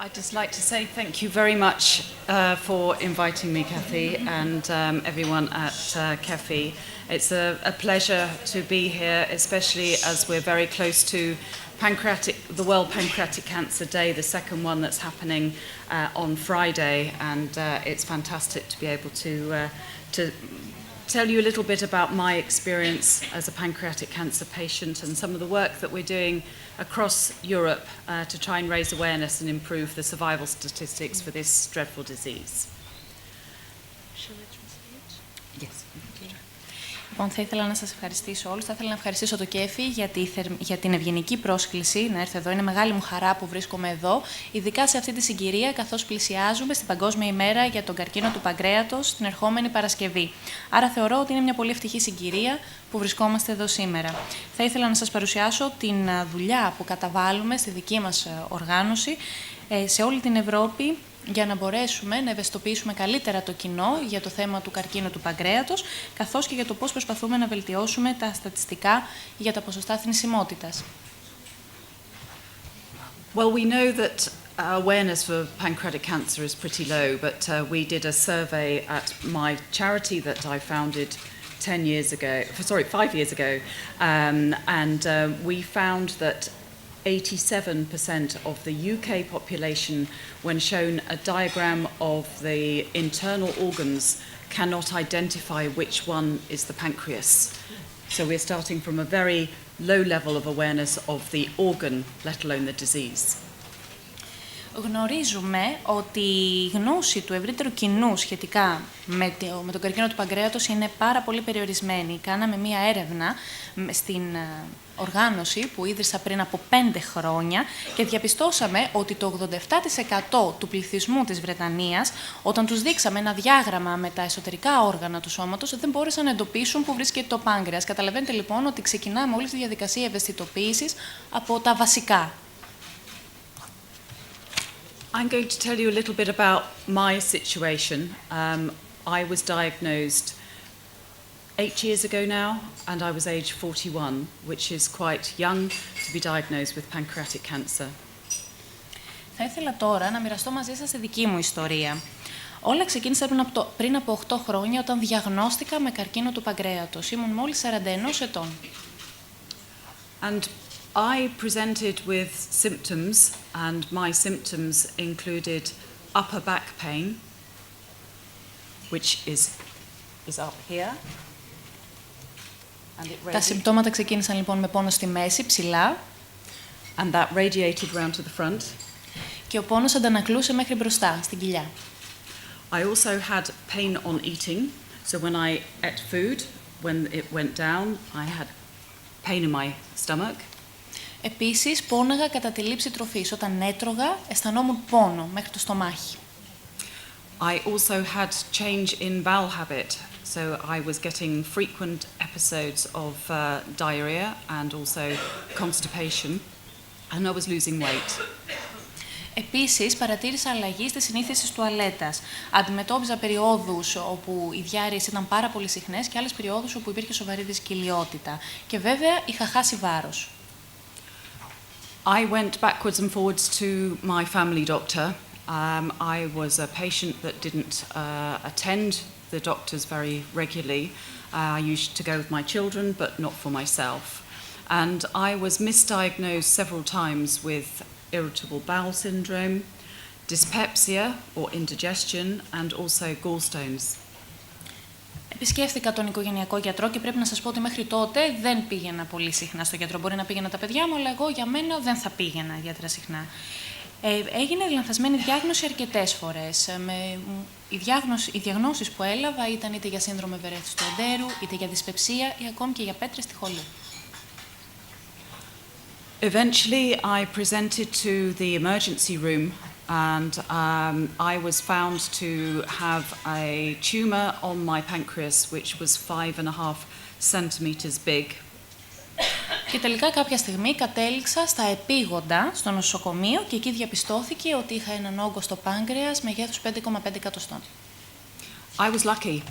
I'd just like to say thank you very much for inviting me, Kathy, and everyone at KEFI. It's a pleasure to be here, especially as we're very close to the World Pancreatic Cancer Day, the second one that's happening on Friday, and it's fantastic to be able to tell you a little bit about my experience as a pancreatic cancer patient and some of the work that we're doing across Europe to try and raise awareness and improve the survival statistics for this dreadful disease. Yes. Λοιπόν, θα ήθελα να σας ευχαριστήσω όλους. Θα ήθελα να ευχαριστήσω το ΚΕΦΙ για την ευγενική πρόσκληση να έρθω εδώ. Είναι μεγάλη μου χαρά που βρίσκομαι εδώ, ειδικά σε αυτή τη συγκυρία, καθώς πλησιάζουμε στην Παγκόσμια ημέρα για τον καρκίνο του παγκρέατος την ερχόμενη Παρασκευή. Άρα θεωρώ ότι είναι μια πολύ ευτυχή συγκυρία που βρισκόμαστε εδώ σήμερα. Θα ήθελα να σας παρουσιάσω την δουλειά που καταβάλουμε στη δική μας οργάνωση σε όλη την Ευρώπη, για να μπορέσουμε να ευαισθητοποιήσουμε καλύτερα το κοινό για το θέμα του καρκίνου του παγκρέατος, καθώς και για το πώς προσπαθούμε να βελτιώσουμε τα στατιστικά για τα ποσοστά θνησιμότητας. Well, we know that awareness for pancreatic cancer is pretty low, but we did a survey at my charity that I founded 5 years ago, and we found that 87% of the UK population, when shown a diagram of the internal organs, cannot identify which one is the pancreas. So we're starting from a very low level of awareness of the organ, let alone the disease. Γνωρίζουμε ότι η γνώση του ευρύτερου κοινού σχετικά με τον καρκίνο του παγκρέατος είναι πάρα πολύ περιορισμένη. Κάναμε μία έρευνα στην οργάνωση που ίδρυσα πριν από 5 χρόνια και διαπιστώσαμε ότι το 87% του πληθυσμού της Βρετανίας, όταν τους δείξαμε ένα διάγραμμα με τα εσωτερικά όργανα του σώματος, δεν μπόρεσαν να εντοπίσουν που βρίσκεται το πάγκρεας. Καταλαβαίνετε λοιπόν ότι ξεκινάμε όλη τη διαδικασία ευαισθητοποίησης από τα βασικά. I'm going to tell you a little bit about my situation. I was diagnosed 8 years ago now, and I was age 41, which is quite young to be diagnosed with pancreatic cancer. Θα ήθελα τώρα να μοιραστώ μαζί σας τη δική μου ιστορία. Όλα ξεκίνησαν πριν από 8 χρόνια, όταν διαγνώστηκα με καρκίνο του παγκρέατος. Ήμουν μόλις 41 ετών. And I presented with symptoms, and my symptoms included upper back pain, which is up here. Τα συμπτώματα ξεκίνησαν λοιπόν με πόνο στη μέση, ψηλά. And that radiated round to the front. Και ο πόνος αντανακλούσε μέχρι μπροστά, στην κοιλιά. I also had pain on eating, so when I ate food, when it went down, I had pain in my stomach. Επίσης, πόναγα κατά τη λήψη τροφής. Όταν έτρωγα, αισθανόμουν πόνο μέχρι το στομάχι. I also had change in bowel habit, so I was getting frequent episodes of diarrhea and also constipation, and I was losing weight. Επίσης, παρατήρησα αλλαγή στις συνήθειες της τουαλέτας. Αντιμετώπιζα περιόδους όπου οι διάρρειες ήταν πάρα πολύ συχνές και άλλες περιόδους όπου υπήρχε σοβαρή δυσκολιότητα. Και βέβαια, είχα χάσει βάρος. I went backwards and forwards to my family doctor. I was a patient that didn't attend the doctors very regularly. I used to go with my children, but not for myself. And I was misdiagnosed several times with irritable bowel syndrome, dyspepsia or indigestion, and also gallstones. Επισκέφθηκα τον οικογενειακό γιατρό και πρέπει να σας πω ότι μέχρι τότε δεν πήγαινα πολύ συχνά στο γιατρό. Μπορεί να πήγαινα τα παιδιά μου, αλλά εγώ για μένα δεν θα πήγαινα ιδιαίτερα συχνά. Έγινε λανθασμένη διάγνωση αρκετές φορές. Οι διαγνώσεις που έλαβα ήταν είτε για σύνδρομο ευερέθιστου εντέρου, είτε για δυσπεψία ή ακόμη και για πέτρες στη χολή. Eventually, I presented to the emergency room, and I was found to have a tumor on my pancreas, which was 5.5 centimeters big. Και τελικά κάποια στιγμή κατέληξα στα επίγοντα στο νοσοκομείο και εκεί διαπιστώθηκε ότι είχα έναν όγκο στο πάγκρεας μεγέθους 5,5 εκατοστών. I was lucky.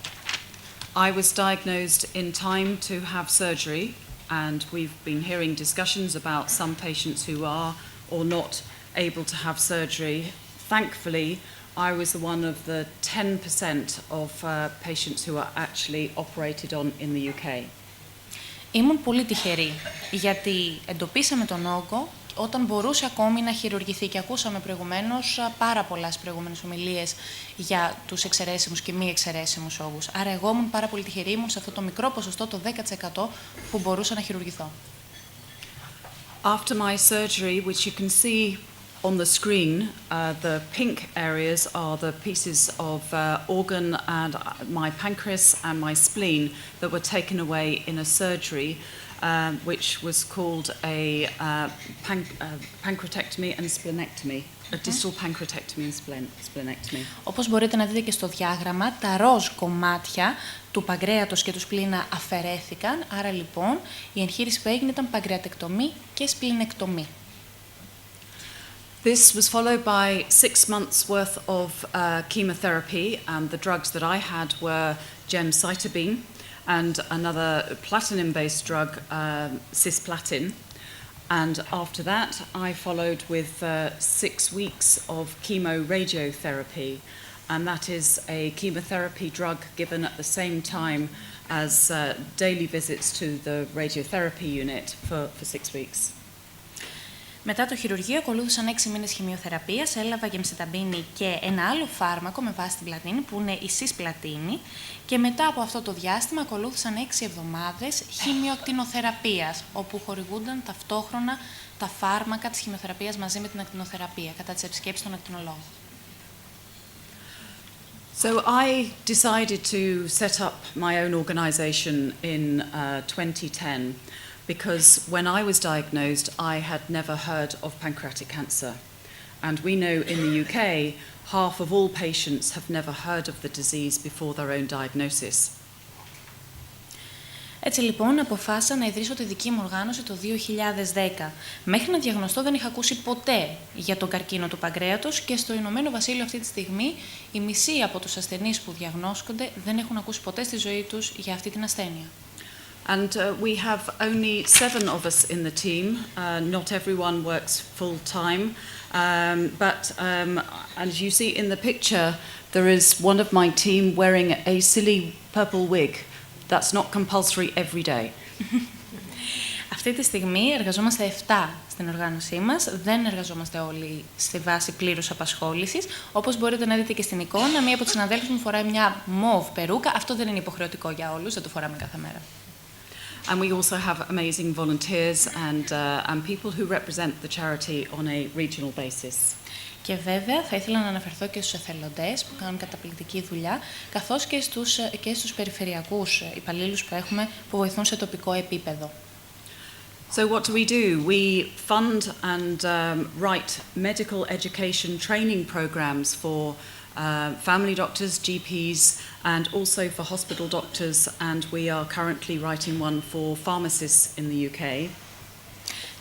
I was diagnosed in time to have surgery, and we've been hearing discussions about some patients who are or not able to have surgery. Thankfully, I was one of the 10% of patients who are actually operated on in the UK. Ήμουν πολύ τυχερή, γιατί εντοπίσαμε τον όγκο όταν μπορούσε ακόμη να χειρουργηθεί και ακούσαμε προηγουμένως πάρα πολλά στις προηγούμενες ομιλίες για τους εξαιρέσιμους και μη εξαιρέσιμους όγκους. Άρα εγώ ήμουν πάρα πολύ τυχερή, ήμουν σε αυτό το μικρό ποσοστό, το 10% που μπορούσα να χειρουργηθώ. After my surgery, which you can see on the screen, the pink areas are the pieces of organ and my pancreas and my spleen that were taken away in a surgery, which was called a pancreatectomy and splenectomy, a distal pancreatectomy and splenectomy. Όπως μπορείτε να δείτε και στο διάγραμμα, τα ροζ κομμάτια του παγκρέατος και του σπλήνα αφαιρέθηκαν, άρα λοιπόν η εγχείρηση που έγινε ήταν παγκρεατεκτομή και σπληνεκτομή. This was followed by 6 months' worth of chemotherapy, and the drugs that I had were gemcitabine and another platinum-based drug, cisplatin. And after that, I followed with 6 weeks of chemoradiotherapy, and that is a chemotherapy drug given at the same time as daily visits to the radiotherapy unit for 6 weeks. Μετά το χειρουργείο ακολούθησαν 6 μήνες χημειοθεραπείας, έλαβα γεμσιταμπίνη και ένα άλλο φάρμακο με βάση την πλατίνη που είναι η σισπλατίνη και μετά από αυτό το διάστημα ακολούθησαν 6 εβδομάδες χημειοακτινοθεραπείας όπου χορηγούνταν ταυτόχρονα τα φάρμακα της χημειοθεραπείας μαζί με την ακτινοθεραπεία κατά τις επισκέψεις των ακτινολόγων. So I decided to set up my own organisation in 2010 because when I was diagnosed, I had never heard of pancreatic cancer. And we know in the UK, half of all patients have never heard of the disease before their own diagnosis. Έτσι λοιπόν αποφάσισα να ιδρύσω τη δική μου οργάνωση το 2010. Μέχρι να διαγνωστώ δεν είχα ακούσει ποτέ για τον καρκίνο του παγκρέατος και στο Ηνωμένο Βασίλειο αυτή τη στιγμή οι μισοί από τους ασθενείς που διαγνώσκονται δεν έχουν ακούσει ποτέ στη ζωή τους για αυτή την ασθένεια. And we have only 7 of us in the team. Not everyone works full time. But as you see in the picture, there is one of my team wearing a silly purple wig. That's not compulsory every day. Αυτή τη στιγμή εργαζόμαστε 7 στην οργάνωσή μας. Δεν εργαζόμαστε όλοι στη βάση πλήρους απασχόλησης. Όπως μπορείτε να δείτε και στην εικόνα, μία από τις συναδέλφους μου φοράει μια μοβ περούκα. Αυτό δεν είναι υποχρεωτικό για όλους, δεν το φοράμε κάθε μέρα. And we also have amazing volunteers and people who represent the charity on a regional basis. Και βέβαια θα ήθελα να αναφερθώ και στους εθελοντές που κάνουν καταπληκτική δουλειά, καθώς και στους περιφερειακούς υπαλλήλους που έχουμε που βοηθούν σε τοπικό επίπεδο. So what do? We fund and write medical education training programs for family doctors, GPs, and also for hospital doctors, and we are currently writing one for pharmacists in the UK.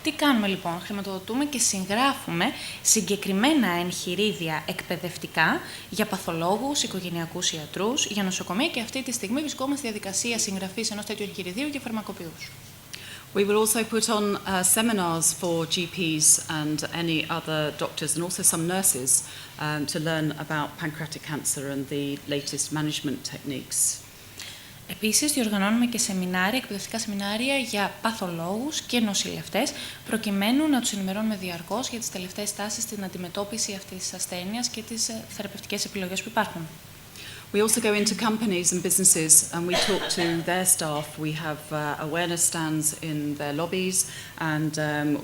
Τι κάνουμε λοιπόν? Χρηματοδοτούμε και συγγράφουμε συγκεκριμένα εγχειρίδια εκπαιδευτικά για παθολόγους, οικογενειακούς ιατρούς, για νοσοκομεία και αυτή τη στιγμή βρισκόμαστε στη διαδικασία συγγραφής ενός τέτοιου εγχειριδίου για φαρμακοποιούς. We will also put on seminars for GPs and any other doctors and also some nurses to learn about pancreatic cancer and the latest management techniques. Επίσης, διοργανώνουμε και σεμινάρια, εκπαιδευτικά σεμινάρια για παθολόγους και νοσηλευτές, προκειμένου να τους ενημερώνουμε διαρκώς για τις τελευταίες τάσεις στην αντιμετώπιση αυτής της ασθένειας και τις θεραπευτικές επιλογές που υπάρχουν. We also go into companies and businesses and we talk to their staff. We have awareness stands in their lobbies and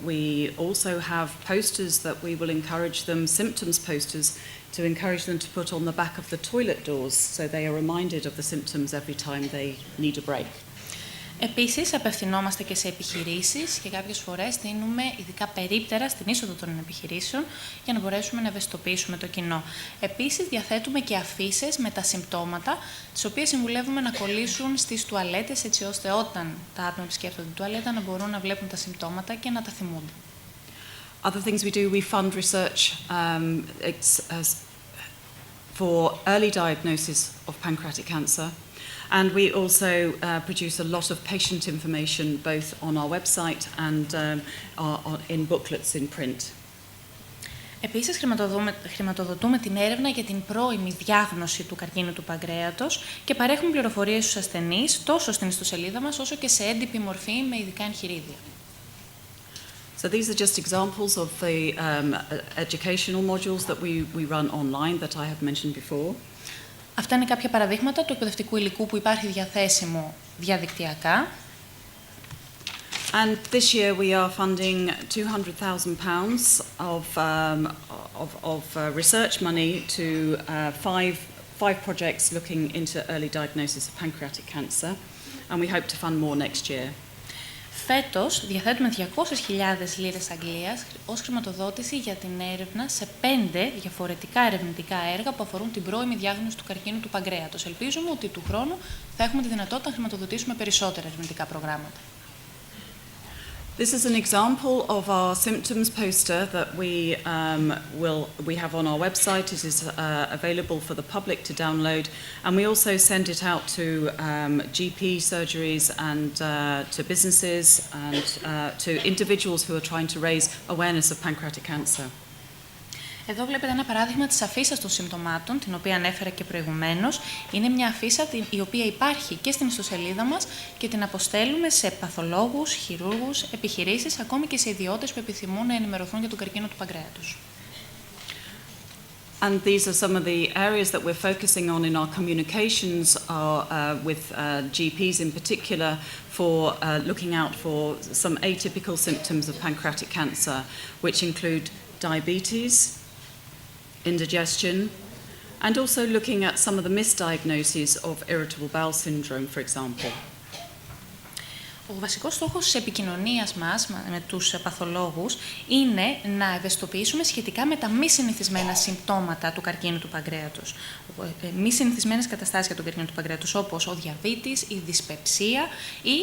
we also have posters that we will encourage them, symptoms posters, to encourage them to put on the back of the toilet doors so they are reminded of the symptoms every time they need a break. Επίσης, απευθυνόμαστε και σε επιχειρήσεις και κάποιες φορές δίνουμε ειδικά περίπτερα στην είσοδο των επιχειρήσεων για να μπορέσουμε να ευαισθητοποιήσουμε το κοινό. Επίσης, διαθέτουμε και αφίσες με τα συμπτώματα, τις οποίες συμβουλεύουμε να κολλήσουν στις τουαλέτες, έτσι ώστε όταν τα άτομα επισκέπτονται την τουαλέτα να μπορούν να βλέπουν τα συμπτώματα και να τα θυμούνται. Other things we do, we fund research for early diagnosis of pancreatic cancer. And we also produce a lot of patient information both on our website and in booklets in print. Επίσης, χρηματοδοτούμε την έρευνα για την πρώιμη διάγνωση του καρκίνου του παγκρέατος και παρέχουμε πληροφορίες στους ασθενείς τόσο στην ιστοσελίδα μας όσο και σε έντυπη μορφή με ειδικά εγχειρίδια. So these are just examples of the educational modules that we run online that I have mentioned before. Αυτά είναι κάποια παραδείγματα του εκπαιδευτικού υλικού που υπάρχει διαθέσιμο διαδικτυακά. And this year we are funding £200,000 of research money to five projects looking into early diagnosis of pancreatic cancer, and we hope to fund more next year. Φέτος διαθέτουμε 200.000 λίρες Αγγλίας ως χρηματοδότηση για την έρευνα σε 5 διαφορετικά ερευνητικά έργα που αφορούν την πρώιμη διάγνωση του καρκίνου του παγκρέατος. Ελπίζουμε ότι του χρόνου θα έχουμε τη δυνατότητα να χρηματοδοτήσουμε περισσότερα ερευνητικά προγράμματα. This is an example of our symptoms poster that we have on our website. It is available for the public to download, and we also send it out to GP surgeries and to businesses and to individuals who are trying to raise awareness of pancreatic cancer. Εδώ βλέπετε ένα παράδειγμα της αφίσας των συμπτωμάτων, την οποία ανέφερα και προηγουμένως. Είναι μια αφίσα η οποία υπάρχει και στην ιστοσελίδα μας και την αποστέλουμε σε παθολόγους, χειρούργους, επιχειρήσεις, ακόμη και σε ιδιώτες που επιθυμούν να ενημερωθούν για τον καρκίνο του παγκρέατος. And these are some of the areas that we're focusing on in our communications with GPs in particular for looking out for some atypical symptoms of pancreatic cancer, which include diabetes, indigestion, and also looking at some of the misdiagnoses of irritable bowel syndrome, for example. Ο βασικός στόχος της επικοινωνίας μας με τους παθολόγους είναι να ευαισθητοποιήσουμε σχετικά με τα μη συνηθισμένα συμπτώματα του καρκίνου του παγκρέατος. Μη συνηθισμένες καταστάσεις για τον καρκίνο του παγκρέατος, όπως ο διαβήτης, η δυσπεψία ή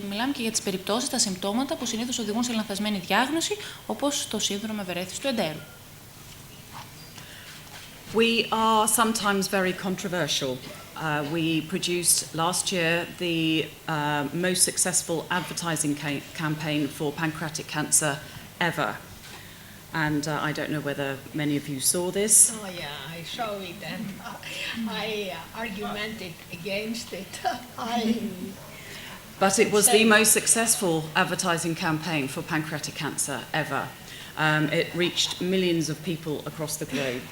μιλάμε και για τις περιπτώσεις, τα συμπτώματα που συνήθως οδηγούν σε λανθασμένη διάγνωση, όπως το σύνδρομο ευερέθησης του εντέρου. We are sometimes very controversial. We produced last year the most successful advertising campaign for pancreatic cancer ever. And I don't know whether many of you saw this. Oh yeah, I saw it and I argumented against it. But it was the most successful advertising campaign for pancreatic cancer ever. It reached millions of people across the globe.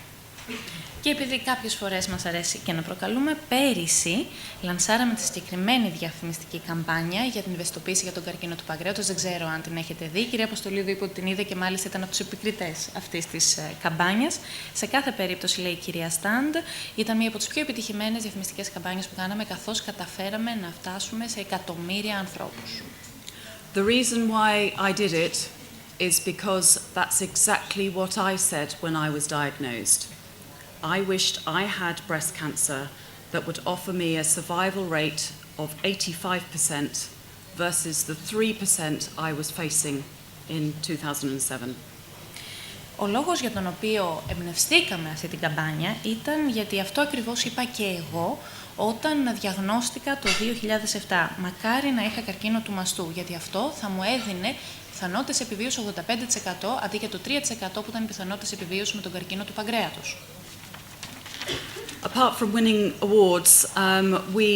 Και επειδή κάποιες φορές μας αρέσει και να προκαλούμε, πέρυσι λανσάραμε τη συγκεκριμένη διαφημιστική καμπάνια για την ευαισθητοποίηση για τον καρκίνο του παγκρέατος. Δεν ξέρω αν την έχετε δει. Η κυρία Αποστολίδου είπε ότι την είδε και μάλιστα ήταν από τους επικριτές αυτής της καμπάνιας. Σε κάθε περίπτωση, λέει η κυρία Στάντ, ήταν μία από τις πιο επιτυχημένες διαφημιστικές καμπάνιες που κάναμε, καθώς καταφέραμε να φτάσουμε σε εκατομμύρια ανθρώπους. The reason why I did it is because that's exactly what I said when I was diagnosed. I wished I had breast cancer that would offer me a survival rate of 85% versus the 3% I was facing in 2007. Ο λόγος για τον οποίο εμπνευστήκαμε αυτή την καμπάνια ήταν γιατί αυτό ακριβώς είπα και εγώ όταν διαγνώστηκα το 2007. Μακάρι να είχα καρκίνο του μαστού, γιατί αυτό θα μου έδινε πιθανότητες επιβίωσης 85% αντί για το 3% που ήταν οι πιθανότητες επιβίωσης με τον καρκίνο του παγκρέατος. Apart from winning awards, we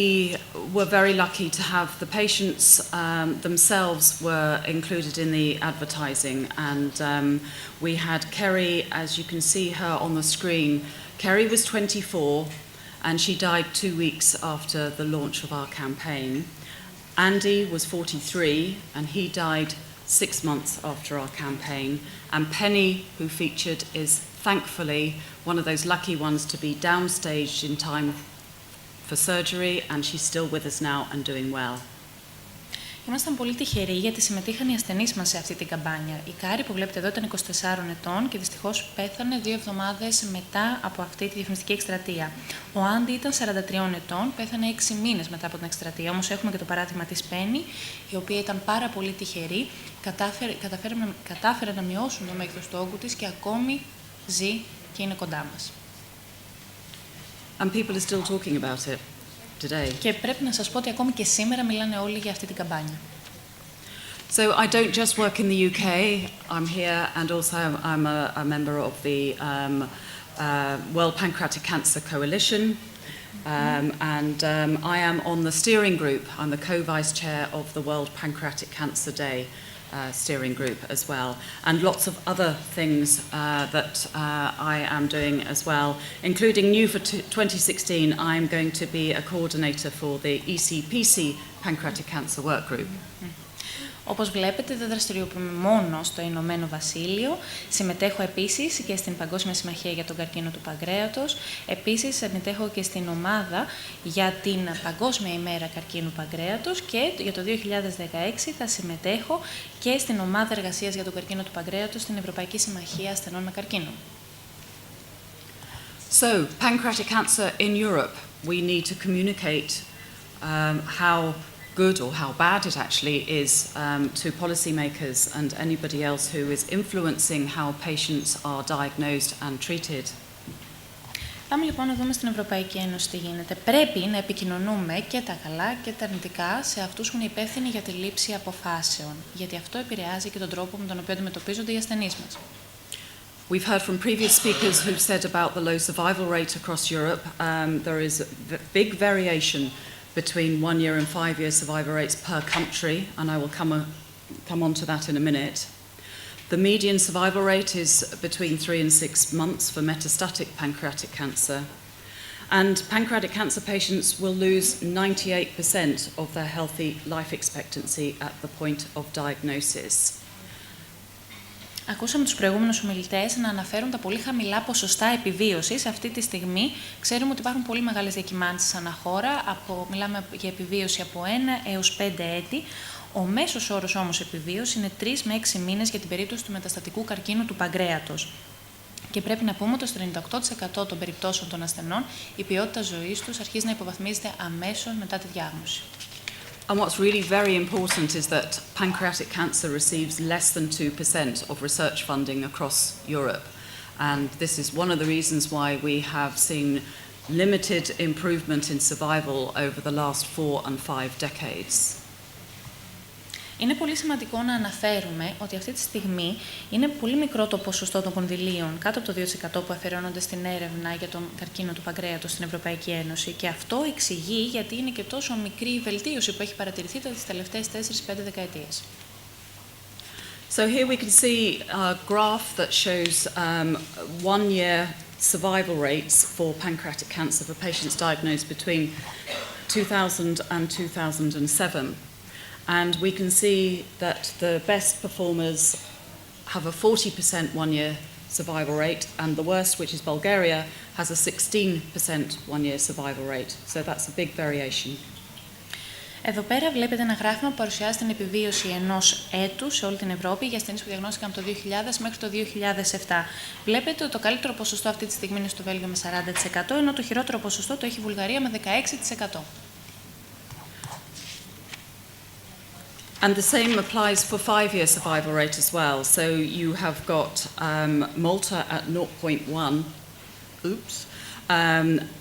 were very lucky to have the patients themselves were included in the advertising, and we had Kerry, as you can see her on the screen. Kerry was 24 and she died 2 weeks after the launch of our campaign. Andy was 43 and he died 6 months after our campaign, and Penny, who featured, is thankfully one of those lucky ones to be downstaged in time for surgery, and she's still with us now and doing well. Ήμασταν πολύ τυχεροί γιατί συμμετείχαν οι ασθενείς μας σε αυτή την καμπάνια. Η Κάρη που βλέπετε εδώ ήταν 24 ετών και δυστυχώς πέθανε 2 εβδομάδες μετά από αυτή τη διαφημιστική εκστρατεία. Ο Άντι ήταν 43 ετών, πέθανε 6 μήνες μετά από την εκστρατεία. Όμως έχουμε και το παράδειγμα της Πέννη, η οποία ήταν πάρα πολύ τυχερή, κατάφερε να μειώσουν το μέγεθος του όγκου της και ακόμη ζει και είναι κοντά μας. And people are still talking about it today. Και πρέπει να σας πω ότι ακόμη και σήμερα μιλάνε όλοι για αυτή την καμπάνια. So I don't just work in the UK. I'm here, and also I'm a member of the World Pancreatic Cancer Coalition, and I am on the steering group. I'm the co-vice chair of the World Pancreatic Cancer Day steering group as well, and lots of other things that I am doing as well, including new for 2016. I'm going to be a coordinator for the ECPC Pancreatic Cancer Work Group. Όπως βλέπετε, δεν δραστηριοποιούμε μόνο στο Ηνωμένο Βασίλειο. Συμμετέχω επίσης και στην Παγκόσμια Συμμαχία για τον Καρκίνο του Παγκρέατος. Επίσης, συμμετέχω και στην ομάδα για την Παγκόσμια ημέρα Καρκίνου Παγκρέατος και για το 2016 θα συμμετέχω και στην ομάδα εργασίας για τον Καρκίνο του Παγκρέατος στην Ευρωπαϊκή Συμμαχία Ασθενών με Καρκίνο. So, pancreatic cancer in Europe, we need to communicate how good or how bad it actually is to policymakers and anybody else who is influencing how patients are diagnosed and treated. Πάμε λοιπόν να δούμε στην Ευρωπαϊκή Ένωση τι γίνεται. Πρέπει να επικοινωνούμε και τα καλά και τα αρνητικά σε αυτούς που είναι υπεύθυνοι για τη λήψη αποφάσεων, γιατί αυτό επηρεάζει και τον τρόπο με τον οποίο αντιμετωπίζονται οι ασθενείς μας. We've heard from previous speakers who've said about the low survival rate across Europe. There is a big variation between 1 year and 5 year survival rates per country, and I will come on to that in a minute. The median survival rate is between 3 and 6 months for metastatic pancreatic cancer, and pancreatic cancer patients will lose 98% of their healthy life expectancy at the point of diagnosis. Ακούσαμε τους προηγούμενους ομιλητές να αναφέρουν τα πολύ χαμηλά ποσοστά επιβίωσης. Αυτή τη στιγμή ξέρουμε ότι υπάρχουν πολύ μεγάλες διακυμάνσεις ανά χώρα. Μιλάμε για επιβίωση από 1 έως 5 έτη. Ο μέσος όρος όμως επιβίωση είναι 3 με 6 μήνες για την περίπτωση του μεταστατικού καρκίνου του παγκρέατος. Και πρέπει να πούμε ότι στο 98% των περιπτώσεων των ασθενών η ποιότητα ζωής τους αρχίζει να υποβαθμίζεται αμέσως μετά τη διάγνωση. And what's really very important is that pancreatic cancer receives less than 2% of research funding across Europe. And this is one of the reasons why we have seen limited improvement in survival over the last 4 and 5 decades. Είναι πολύ σημαντικό να αναφέρουμε ότι αυτή τη στιγμή είναι πολύ μικρό το ποσοστό των κονδυλίων, κάτω από το 2% που αφιερώνονται στην έρευνα για τον καρκίνο του παγκρέατος στην Ευρωπαϊκή Ένωση, και αυτό εξηγεί γιατί είναι και τόσο μικρή η βελτίωση που έχει παρατηρηθεί τις τελευταίες 4-5 δεκαετίες. So here we can see a graph that shows 1-year survival rates for pancreatic cancer for patients diagnosed between 2000 and 2007. And we can see that the best performers have a 40% 1-year survival rate, and the worst, which is Bulgaria, has a 16% 1-year survival rate. So that's a big variation. Εδώ πέρα βλέπετε ένα γράφημα που παρουσιάζει την επιβίωση ενός έτους σε όλη την Ευρώπη για ασθενείς που διαγνώστηκαν από το 2000 μέχρι το 2007. Βλέπετε ότι το καλύτερο ποσοστό αυτή τη στιγμή είναι στο Βέλγιο με 40%, ενώ το χειρότερο ποσοστό το έχει η Βουλγαρία με 16%. And the same applies for 5-year survival rate as well. So you have got Malta at 0.1,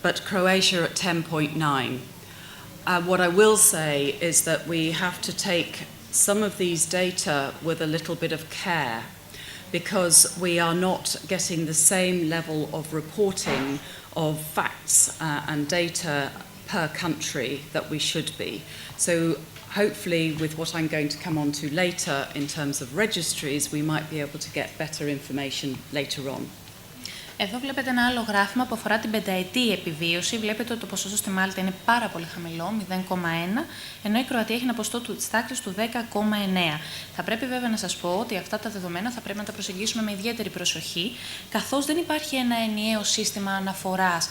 but Croatia at 10.9. What I will say is that we have to take some of these data with a little bit of care, because we are not getting the same level of reporting of facts and data per country that we should be. So hopefully, with what I'm going to come on to later in terms of registries, we might be able to get better information later on. Εδώ βλέπετε ένα άλλο γράφημα που αφορά την πενταετή επιβίωση. Βλέπετε ότι το ποσοστό στη Μάλτα είναι πάρα πολύ χαμηλό, 0,1, ενώ η Κροατία έχει ένα ποσοστό της τάξης του 10,9. Θα πρέπει βέβαια να σας πω ότι αυτά τα δεδομένα θα πρέπει να τα προσεγγίσουμε με ιδιαίτερη προσοχή, καθώς δεν υπάρχει ένα ενιαίο σύστημα αναφοράς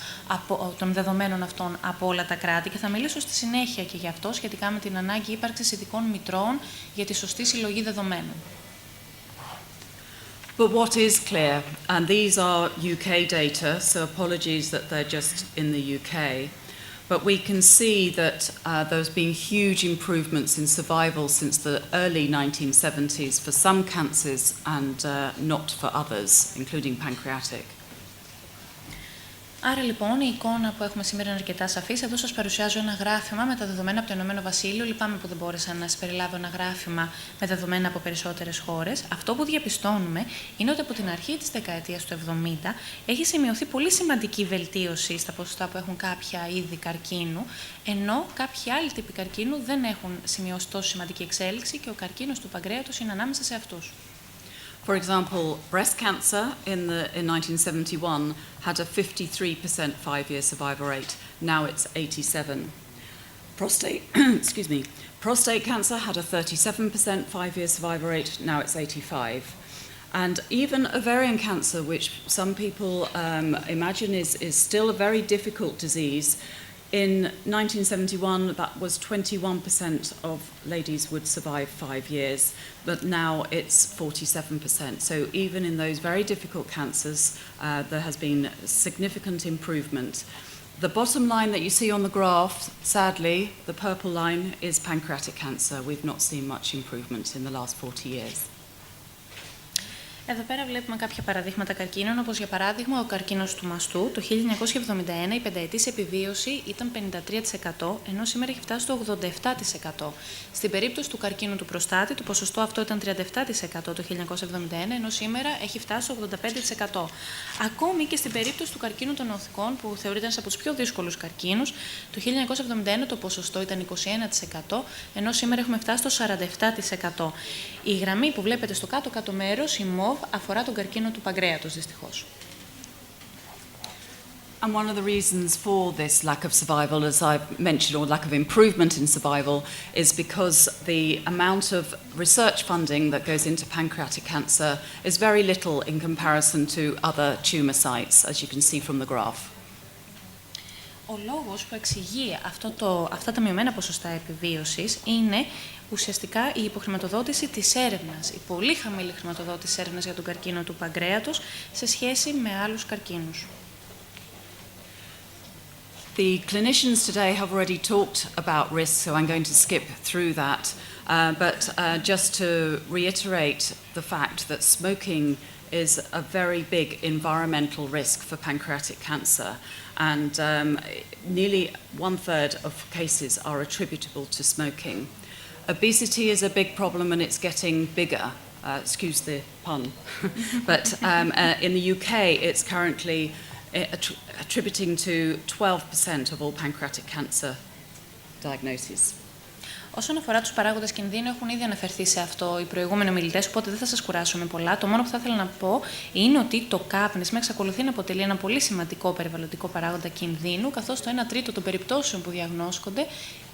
των δεδομένων αυτών από όλα τα κράτη, και θα μιλήσω στη συνέχεια και γι' αυτό σχετικά με την ανάγκη ύπαρξης ειδικών μητρώων για τη σωστή συλλογή δεδομένων. But what is clear, and these are UK data, so apologies that they're just in the UK, but we can see that there's been huge improvements in survival since the early 1970s for some cancers and not for others, including pancreatic. Άρα λοιπόν η εικόνα που έχουμε σήμερα είναι αρκετά σαφής. Εδώ σας παρουσιάζω ένα γράφημα με τα δεδομένα από το Ηνωμένο Βασίλειο. Λυπάμαι που δεν μπόρεσα να συμπεριλάβω ένα γράφημα με δεδομένα από περισσότερες χώρες. Αυτό που διαπιστώνουμε είναι ότι από την αρχή της δεκαετίας του 70 έχει σημειωθεί πολύ σημαντική βελτίωση στα ποσοστά που έχουν κάποια είδη καρκίνου, ενώ κάποιοι άλλοι τύποι καρκίνου δεν έχουν σημειώσει τόσο σημαντική εξέλιξη και ο καρκίνος του παγκρέατος είναι ανάμεσα σε αυτούς. For example, breast cancer in 1971 had a 53% 5-year survival rate. Now it's 87%. Prostate cancer had a 37% 5-year survival rate. Now it's 85%. And even ovarian cancer, which some people imagine is still a very difficult disease, in 1971, that was 21% of ladies would survive 5 years, but now it's 47%. So even in those very difficult cancers, there has been significant improvement. The bottom line that you see on the graph, sadly, the purple line is pancreatic cancer. We've not seen much improvement in the last 40 years. Εδώ πέρα βλέπουμε κάποια παραδείγματα καρκίνων, όπως για παράδειγμα ο καρκίνος του μαστού. Το 1971 η πενταετής επιβίωση ήταν 53%, ενώ σήμερα έχει φτάσει στο 87%. Στην περίπτωση του καρκίνου του προστάτη, το ποσοστό αυτό ήταν 37% το 1971, ενώ σήμερα έχει φτάσει στο 85%. Ακόμη και στην περίπτωση του καρκίνου των οθικών, που θεωρείται ένας από τους πιο δύσκολους καρκίνους, το 1971 το ποσοστό ήταν 21%, ενώ σήμερα έχουμε φτάσει στο 47%. Η γραμμή που βλέπετε στο κάτω-κάτω μέρος, η μοβ, αφορά τον καρκίνο του παγκρέατος, δυστυχώς. And one of the reasons for this lack of survival, as I've mentioned, or lack of improvement in survival, is because the amount of research funding that goes into pancreatic cancer is very little in comparison to other tumour sites, as you can see from the graph. Ο λόγος που εξηγεί αυτά τα μειωμένα ποσοστά επιβίωσης είναι ουσιαστικά η υποχρηματοδότηση της έρευνας, η πολύ χαμηλή χρηματοδότηση έρευνας για τον καρκίνο του παγκρέατος σε σχέση με άλλους καρκίνους. The clinicians today have already talked about risk, so I'm going to skip through that. But just to reiterate the fact that smoking is a very big environmental risk for pancreatic cancer, and nearly 1/3 of cases are attributable to smoking. Obesity is a big problem and it's getting bigger. Excuse the pun. But in the UK, it's currently attributing to 12% of all pancreatic cancer diagnoses. Όσον αφορά τους παράγοντες κινδύνου, έχουν ήδη αναφερθεί σε αυτό οι προηγούμενοι ομιλητές, οπότε δεν θα σας κουράσω με πολλά. Το μόνο που θα ήθελα να πω είναι ότι το κάπνισμα εξακολουθεί να αποτελεί ένα πολύ σημαντικό περιβαλλοντικό παράγοντα κινδύνου, καθώς το 1/3 των περιπτώσεων που διαγνώσκονται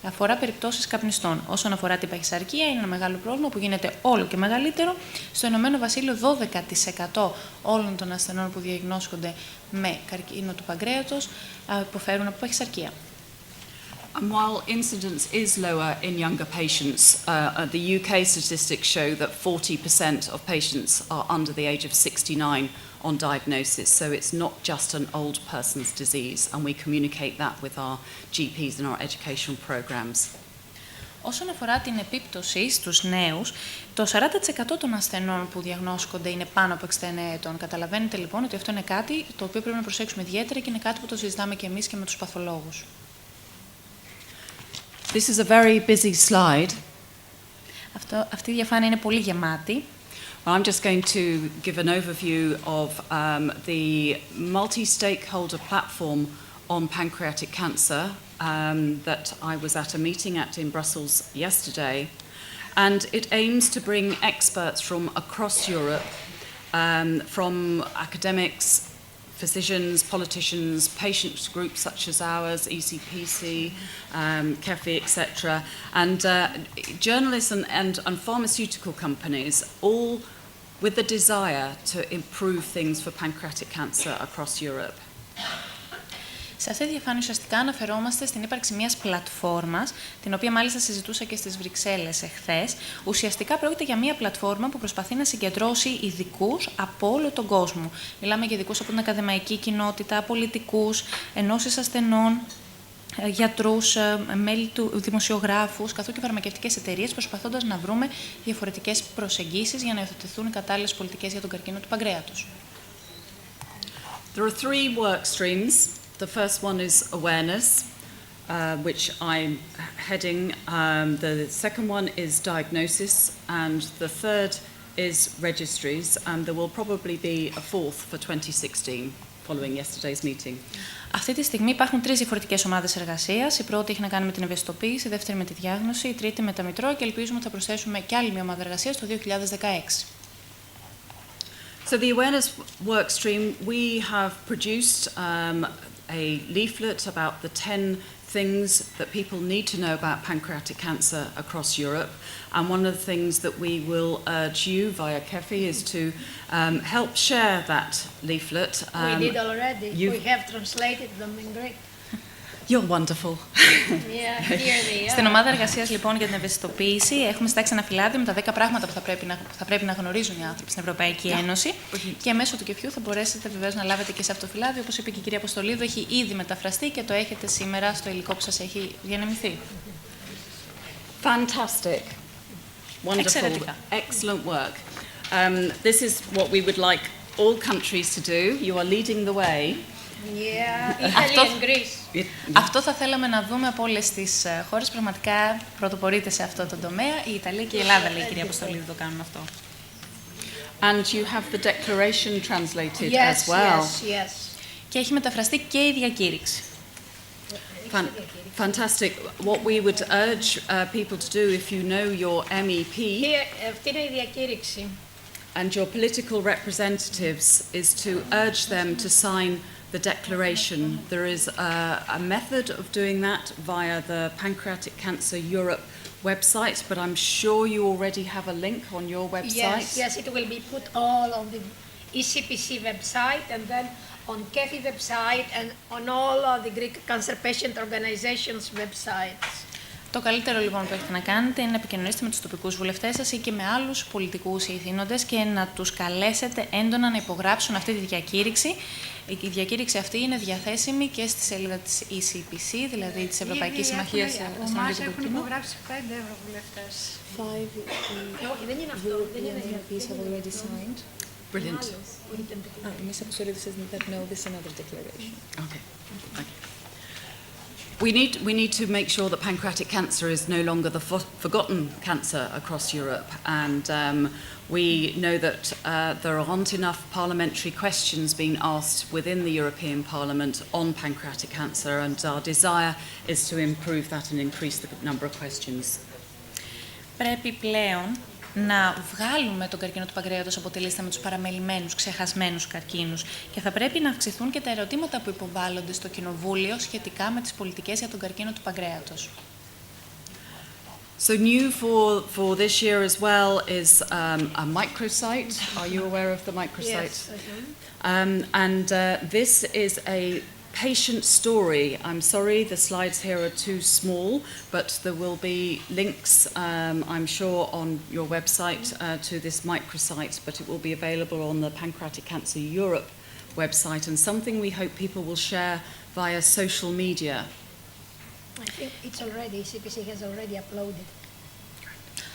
αφορά περιπτώσεις καπνιστών. Όσον αφορά την παχυσαρκία, είναι ένα μεγάλο πρόβλημα που γίνεται όλο και μεγαλύτερο. Στο Ηνωμένο Βασίλειο, 12% όλων των ασθενών που διαγνώσκονται με καρκίνο του παγκρέατος υποφέρουν από παχυσαρκία. And while incidence is lower in younger patients, the UK statistics show that 40% of patients are under the age of 69 on diagnosis, so it's not just an old person's disease, and we communicate that with our GPs and our educational programs. Όσον αφορά την επίπτωση στους νέους, το 40% των ασθενών που διαγνώσκονται είναι πάνω από 69 ετών. Καταλαβαίνετε λοιπόν ότι αυτό είναι κάτι το οποίο πρέπει να προσέξουμε ιδιαίτερα και είναι κάτι που το συζητάμε και εμείς και με τους παθολόγους. This is a very busy slide. Αυτή η διαφάνεια είναι πολύ γεμάτη. I'm just going to give an overview of the multi-stakeholder platform on pancreatic cancer that I was at a meeting at in Brussels yesterday. And it aims to bring experts from across Europe, from academics, physicians, politicians, patient groups such as ours, ECPC, CEFI, etc., and journalists and pharmaceutical companies, all with the desire to improve things for pancreatic cancer across Europe. Σε αυτή τη διαφάνεια ουσιαστικά αναφερόμαστε στην ύπαρξη μιας πλατφόρμας, την οποία μάλιστα συζητούσα και στις Βρυξέλλες εχθές. Ουσιαστικά πρόκειται για μια πλατφόρμα που προσπαθεί να συγκεντρώσει ειδικούς από όλο τον κόσμο. Μιλάμε για ειδικούς από την ακαδημαϊκή κοινότητα, πολιτικούς, ενώσεις ασθενών, γιατρούς, μέλη του δημοσιογράφους, καθώς και φαρμακευτικές εταιρείες, προσπαθώντας να βρούμε διαφορετικές προσεγγίσεις για να υιοθετηθούν οι κατάλληλες πολιτικές για τον καρκίνο του παγκρέατος. There are three work streams. The first one is awareness, which I'm heading. The second one is diagnosis, and the third is registries, and there will probably be a fourth for 2016 following yesterday's meeting. Αυτή τη στιγμή υπάρχουν 3 διαφορετικές ομάδες εργασίας. Η πρώτη έχει να κάνει με την ευαισθητοποίηση, η δεύτερη με τη διάγνωση, η τρίτη με τα μητρώα και ελπίζουμε ότι θα προσθέσουμε και άλλη μια ομάδα εργασίας το 2016. So the awareness work stream, we have produced a leaflet about the 10 things that people need to know about pancreatic cancer across Europe. And one of the things that we will urge you via KEFI is to help share that leaflet. We did already. We have translated them in Greek. You're wonderful. Yeah, here they are. Στην ομάδα εργασίας λοιπόν για την ευαισθητοποίηση έχουμε συντάξει ένα φυλάδιο με τα 10 πράγματα που θα πρέπει να γνωρίζουν οι άνθρωποι στην Ευρωπαϊκή Ένωση και μέσω του κεφιού θα μπορέσετε βεβαίως να λάβετε και σε αυτό το φυλάδιο. Όπως είπε και η κυρία Αποστολίδου, έχει ήδη μεταφραστεί και το έχετε σήμερα στο υλικό που σας έχει διανεμηθεί. Fantastic. Wonderful. Εξαιρετικά. Excellent work. This is what we would like all countries to do. You are leading the way. Yeah, Italy and Greece. Αυτό θα θέλαμε να δούμε από όλες τις χώρες. Πραγματικά πρωτοπορείτε σε αυτό το τομέα. Η Ιταλία και η Ελλάδα, λέει η κυρία Αποστολίδου, το κάνουν αυτό. And you have the declaration translated Yes, as well. yes, yes. Και έχει μεταφραστεί και η διακήρυξη. Fantastic. What we would urge people to do, if you know your MEP Αυτή είναι η διακήρυξη. and your political representatives, is to urge them to sign the declaration. There is a method of doing that via the Pancreatic Cancer Europe website, but I'm sure you already have a link on your website. Yes, yes, it will be put all on the ECPC website and then on KEFI website and on all of the Greek cancer patient organizations websites. Το καλύτερο λοιπόν που έχετε να κάνετε είναι να επικοινωνήσετε με τους τοπικούς βουλευτές σας ή και με άλλους πολιτικούς ηθήνοντες και να τους καλέσετε έντονα να υπογράψουν αυτή τη διακήρυξη. Η διακήρυξη αυτή είναι διαθέσιμη και στη σελίδα της ECPC, δηλαδή της Ευρωπαϊκής Συμμαχίας Αστυνομικού Εμάς Κοινού. έχουν υπογράψει 5 ευρωβουλευτές. Όχι, δεν είναι αυτό. Δεν είναι Brilliant. Ms. Apostolidou says that no, this is another declaration. Okay. We need to make sure that pancreatic cancer is no longer the forgotten cancer across Europe, and we know that there aren't enough parliamentary questions being asked within the European Parliament on pancreatic cancer, and our desire is to improve that and increase the number of questions. Πρέπει πλέον να βγάλουμε τον καρκίνο του παγκρέατος από τη λίστα με τους παραμελημένους, ξεχασμένους καρκίνους και θα πρέπει να αυξηθούν και τα ερωτήματα που υποβάλλονται στο Κοινοβούλιο σχετικά με τις πολιτικές για τον καρκίνο του παγκρέατος. So new for this year as well is a microsite. Are you aware of the microsite? Yes. And this is a patient story. I'm sorry, the slides here are too small, but there will be links, I'm sure, on your website to this microsite, but it will be available on the Pancreatic Cancer Europe website, and something we hope people will share via social media. I think it's already, CPC has already uploaded.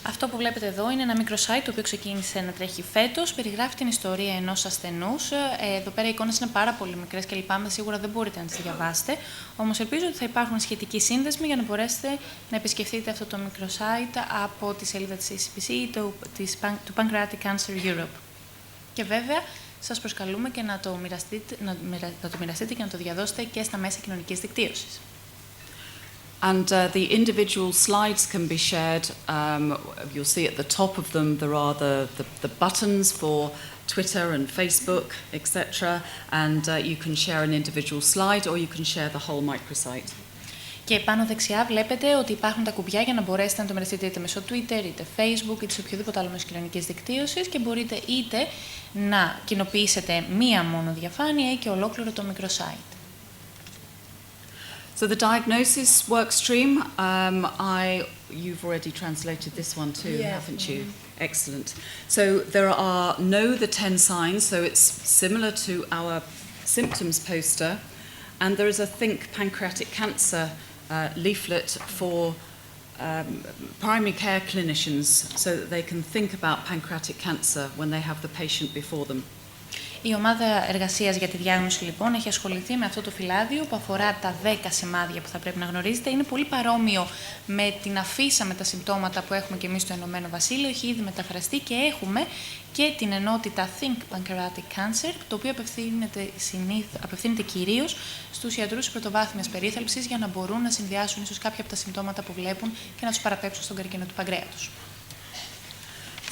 Αυτό που βλέπετε εδώ είναι ένα μικρό site το οποίο ξεκίνησε να τρέχει φέτος. Περιγράφει την ιστορία ενός ασθενούς. Εδώ πέρα οι εικόνες είναι πάρα πολύ μικρές και λυπάμαι, σίγουρα δεν μπορείτε να τις διαβάσετε. Όμως ελπίζω ότι θα υπάρχουν σχετικοί σύνδεσμοι για να μπορέσετε να επισκεφτείτε αυτό το μικρό site από τη σελίδα της ECPC ή του Pancreatic Cancer Europe. Και βέβαια σας προσκαλούμε και να το μοιραστείτε και να το διαδώσετε και στα μέσα κοινωνικής δικτύωσης. And the individual slides can be shared. You'll see at the top of them there are the buttons for Twitter and Facebook, etc. And you can share an individual slide or you can share the whole microsite. Και πάνω δεξιά βλέπετε ότι υπάρχουν τα κουμπιά για να μπορέσετε να το μοιραστείτε είτε μέσω Twitter, είτε Facebook, είτε σε οποιοδήποτε άλλο μέσο κοινωνικής δικτύωσης και μπορείτε είτε να κοινοποιήσετε μία μόνο διαφάνεια ή και ολόκληρο το μικρό site. So the diagnosis work stream, you've already translated this one too, haven't you? Excellent. So there are know the 10 signs, so it's similar to our symptoms poster, and there is a Think Pancreatic Cancer leaflet for primary care clinicians so that they can think about pancreatic cancer when they have the patient before them. Η ομάδα εργασίας για τη διάγνωση λοιπόν έχει ασχοληθεί με αυτό το φυλάδιο που αφορά τα 10 σημάδια που θα πρέπει να γνωρίζετε. Είναι πολύ παρόμοιο με την αφίσα με τα συμπτώματα που έχουμε και εμείς στο Ηνωμένο Βασίλειο. Έχει ήδη μεταφραστεί και έχουμε και την ενότητα Think Pancreatic Cancer, το οποίο απευθύνεται κυρίως στους ιατρούς πρωτοβάθμιας περίθαλψης για να μπορούν να συνδυάσουν ίσως κάποια από τα συμπτώματα που βλέπουν και να τους παραπέμψουν στον καρκίνο του παγκρέατος.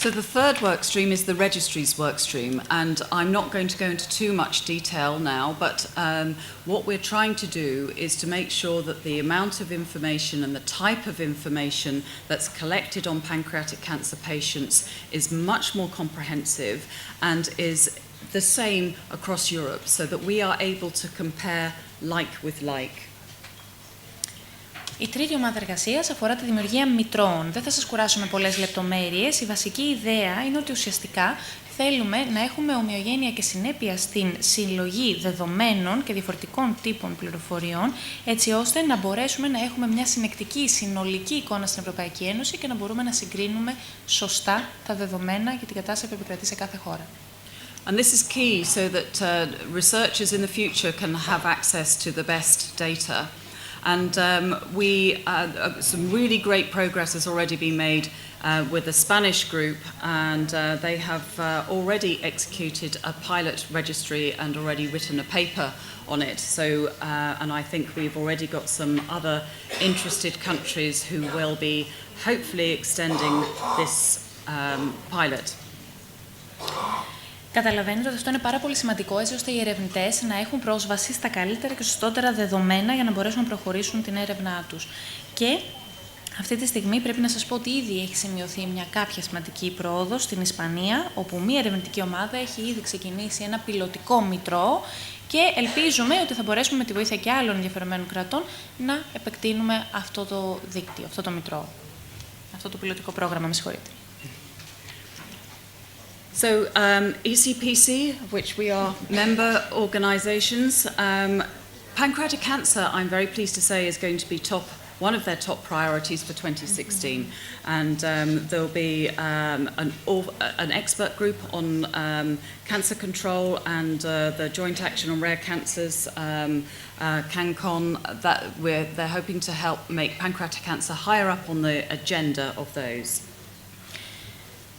So the third work stream is the registries work stream, and I'm not going to go into too much detail now, but what we're trying to do is to make sure that the amount of information and the type of information that's collected on pancreatic cancer patients is much more comprehensive and is the same across Europe, so that we are able to compare like with like. Η τρίτη ομάδα εργασίας αφορά τη δημιουργία μητρώων. Δεν θα σας κουράσω με πολλές λεπτομέρειες. Η βασική ιδέα είναι ότι ουσιαστικά θέλουμε να έχουμε ομοιογένεια και συνέπεια στην συλλογή δεδομένων και διαφορετικών τύπων πληροφοριών, έτσι ώστε να μπορέσουμε να έχουμε μια συνεκτική, συνολική εικόνα στην Ευρωπαϊκή Ένωση και να μπορούμε να συγκρίνουμε σωστά τα δεδομένα για την κατάσταση που επικρατεί σε κάθε χώρα. And this is key so that researchers in the future can have access to the best data. And some really great progress has already been made with the Spanish group, and they have already executed a pilot registry and already written a paper on it. So, and I think we've already got some other interested countries who will be hopefully extending this pilot. Καταλαβαίνετε ότι αυτό είναι πάρα πολύ σημαντικό, έτσι ώστε οι ερευνητές να έχουν πρόσβαση στα καλύτερα και σωστότερα δεδομένα για να μπορέσουν να προχωρήσουν την έρευνά τους. Και αυτή τη στιγμή πρέπει να σας πω ότι ήδη έχει σημειωθεί μια κάποια σημαντική πρόοδος στην Ισπανία, όπου μια ερευνητική ομάδα έχει ήδη ξεκινήσει ένα πιλωτικό μητρό και ελπίζουμε ότι θα μπορέσουμε με τη βοήθεια και άλλων ενδιαφερομένων κρατών να επεκτείνουμε αυτό το δίκτυο, αυτό το μητρό, αυτό το πιλωτικό πρόγραμμα, με συγχωρείτε. So ECPC, of which we are member organisations, pancreatic cancer, I'm very pleased to say, is going to be one of their top priorities for 2016. And there'll be an expert group on cancer control and the Joint Action on Rare Cancers, CANCON, that they're hoping to help make pancreatic cancer higher up on the agenda of those.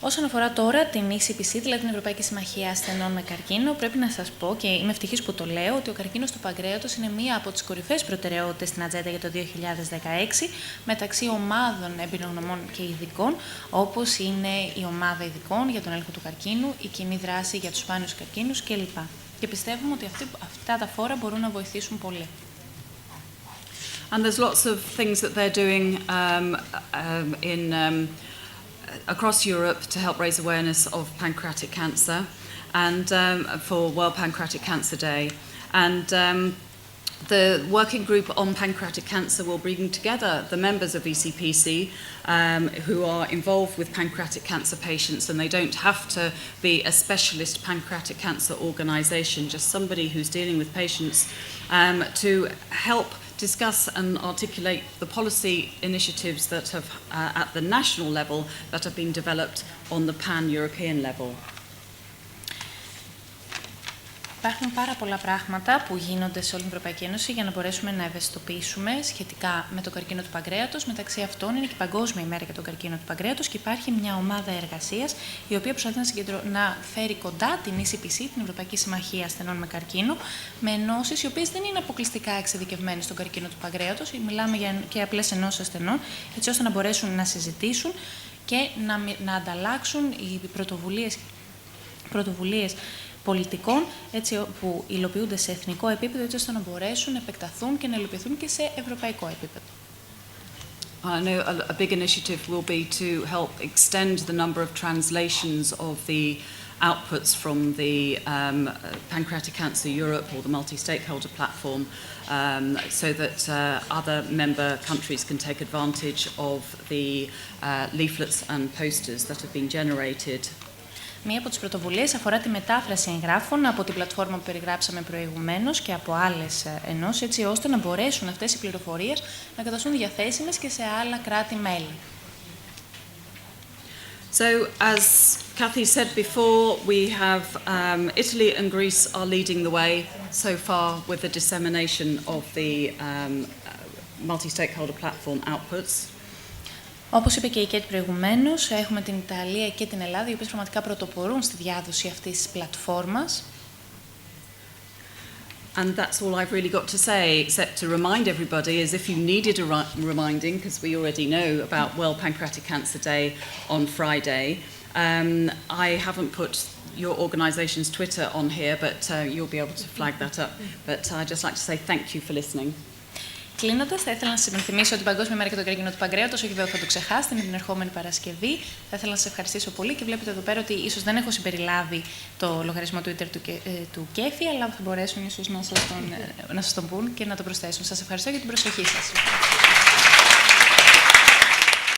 Όσον αφορά τώρα την ECPC, δηλαδή την Ευρωπαϊκή Συμμαχία Ασθενών με Καρκίνο, πρέπει να σας πω, και είμαι ευτυχής που το λέω, ότι ο καρκίνος του παγκρέατος είναι μία από τις κορυφαίες προτεραιότητες στην ατζέντα για το 2016, μεταξύ ομάδων εμπειρογνωμών και ειδικών, όπως είναι η ομάδα ειδικών για τον έλεγχο του καρκίνου, η κοινή δράση για τους σπάνιους καρκίνους κλπ. Και πιστεύουμε ότι αυτά τα φόρα μπορούν να βοηθήσουν πολύ. And there's lots of things that they're doing across Europe to help raise awareness of pancreatic cancer and for World Pancreatic Cancer Day. And the working group on pancreatic cancer will bring together the members of ECPC who are involved with pancreatic cancer patients, and they don't have to be a specialist pancreatic cancer organisation, just somebody who's dealing with patients to help discuss and articulate the policy initiatives that have, at the national level, that have been developed on the pan-European level. Υπάρχουν πάρα πολλά πράγματα που γίνονται σε όλη την Ευρωπαϊκή Ένωση για να μπορέσουμε να ευαισθητοποιήσουμε σχετικά με το καρκίνο του παγκρέατος. Μεταξύ αυτών είναι και η Παγκόσμια ημέρα για τον καρκίνο του παγκρέατος και υπάρχει μια ομάδα εργασίας η οποία προσπαθεί να φέρει κοντά την ECPC, την Ευρωπαϊκή Συμμαχία Ασθενών με Καρκίνο, με ενώσεις οι οποίες δεν είναι αποκλειστικά εξειδικευμένες στον καρκίνο του παγκρέατος. Μιλάμε για απλές ενώσεις ασθενών, έτσι ώστε να μπορέσουν να συζητήσουν και να ανταλλάξουν οι πρωτοβουλίες πολιτικών, έτσι, που υλοποιούνται σε εθνικό επίπεδο, έτσι ώστε να μπορέσουν να επεκταθούν και να υλοποιηθούν και σε ευρωπαϊκό επίπεδο. I know a big initiative will be to help extend the number of translations of the outputs from the Pancreatic Cancer Europe or the multi-stakeholder platform so that other member countries can take advantage of the leaflets and posters that have been generated. Μία από τις πρωτοβουλίες αφορά τη μετάφραση εγγράφων από την πλατφόρμα που περιγράψαμε προηγουμένως και από άλλες ενώσεις, έτσι ώστε να μπορέσουν αυτές οι πληροφορίες να καταστούν διαθέσιμες και σε άλλα κράτη-μέλη. So, as Kathy said before, we have Italy and Greece are leading the way so far with the dissemination of the multi-stakeholder platform outputs. Όπως είπε και η Κέιτ προηγουμένως, έχουμε την Ιταλία και την Ελλάδα, οι οποίες πραγματικά πρωτοπορούν στη διάδοση αυτής της πλατφόρμας. And that's all I've really got to say, except to remind everybody, is if you needed a reminding, because we already know about World Pancreatic Cancer Day on Friday, I haven't put your organisation's Twitter on here, but you'll be able to flag that up. But I'd just like to say thank you for listening. Κλείνοντας, θα ήθελα να σας υπενθυμίσω ότι η Παγκόσμια Μέρα για τον Καρκίνο του Παγκρέατος, όχι βέβαια θα το ξεχάσετε, είναι την ερχόμενη Παρασκευή. Θα ήθελα να σας ευχαριστήσω πολύ και βλέπετε εδώ πέρα ότι ίσως δεν έχω συμπεριλάβει το λογαριασμό Twitter του Κέφι, αλλά θα μπορέσουν ίσως να σας τον πούν και να το προσθέσουν. Σας ευχαριστώ για την προσοχή σας.